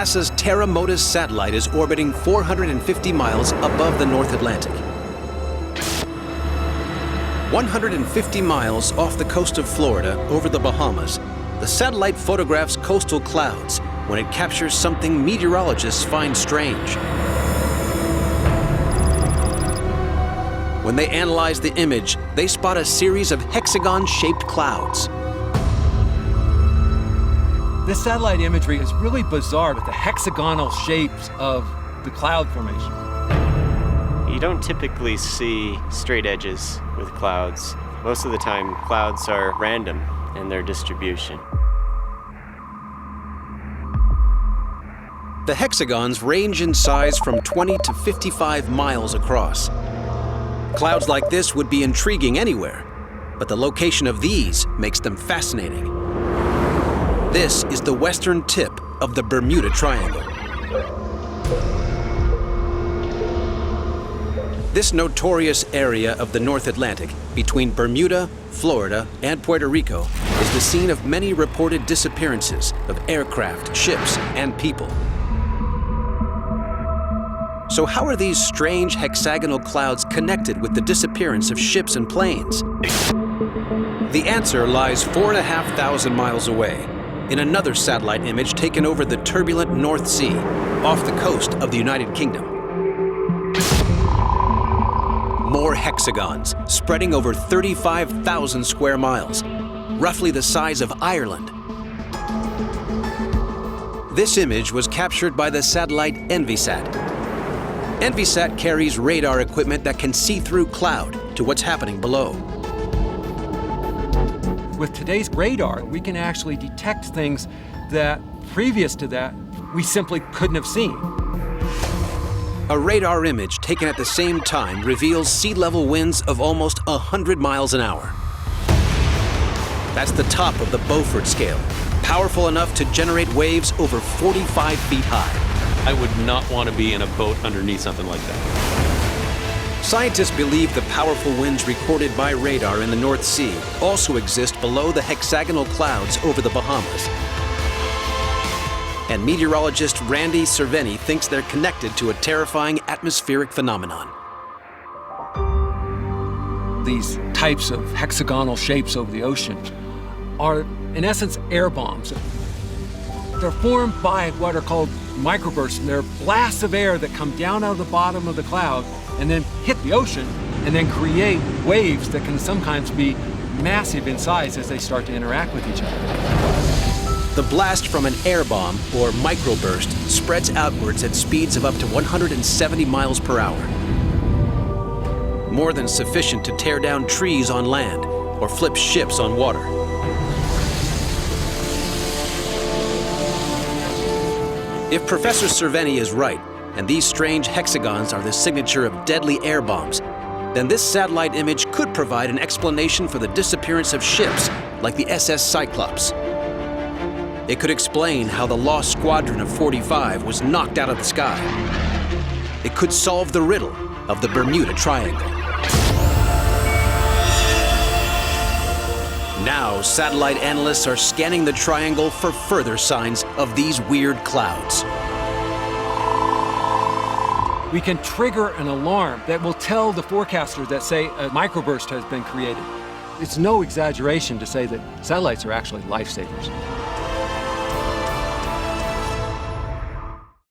NASA's Terra Modis satellite is orbiting 450 miles above the North Atlantic. 150 miles off the coast of Florida, over the Bahamas, the satellite photographs coastal clouds when it captures something meteorologists find strange. When they analyze the image, they spot a series of hexagon-shaped clouds. This satellite imagery is really bizarre with the hexagonal shapes of the cloud formation. You don't typically see straight edges with clouds. Most of the time, clouds are random in their distribution. The hexagons range in size from 20 to 55 miles across. Clouds like this would be intriguing anywhere, but the location of these makes them fascinating. This is the western tip of the Bermuda Triangle. This notorious area of the North Atlantic between Bermuda, Florida, and Puerto Rico is the scene of many reported disappearances of aircraft, ships, and people. So how are these strange hexagonal clouds connected with the disappearance of ships and planes? The answer lies 4,500 miles away, in another satellite image taken over the turbulent North Sea, off the coast of the United Kingdom. More hexagons, spreading over 35,000 square miles, roughly the size of Ireland. This image was captured by the satellite Envisat. Envisat carries radar equipment that can see through cloud to what's happening below. With today's radar, we can actually detect things that, previous to that, we simply couldn't have seen. A radar image taken at the same time reveals sea level winds of almost 100 miles an hour. That's the top of the Beaufort scale, powerful enough to generate waves over 45 feet high. I would not want to be in a boat underneath something like that. Scientists believe the powerful winds recorded by radar in the North Sea also exist below the hexagonal clouds over the Bahamas. And meteorologist Cerveny thinks they're connected to a terrifying atmospheric phenomenon. These types of hexagonal shapes over the ocean are, in essence, air bombs. They're formed by what are called microbursts, and they're blasts of air that come down out of the bottom of the cloud and then hit the ocean and then create waves that can sometimes be massive in size as they start to interact with each other. The blast from an air bomb, or microburst, spreads outwards at speeds of up to 170 miles per hour. More than sufficient to tear down trees on land or flip ships on water. If Professor Cerveny is right, and these strange hexagons are the signature of deadly air bombs, then this satellite image could provide an explanation for the disappearance of ships like the SS Cyclops. It could explain how the lost squadron of 45 was knocked out of the sky. It could solve the riddle of the Bermuda Triangle. Now, satellite analysts are scanning the triangle for further signs of these weird clouds. We can trigger an alarm that will tell the forecasters that say a microburst has been created. It's no exaggeration to say that satellites are actually lifesavers.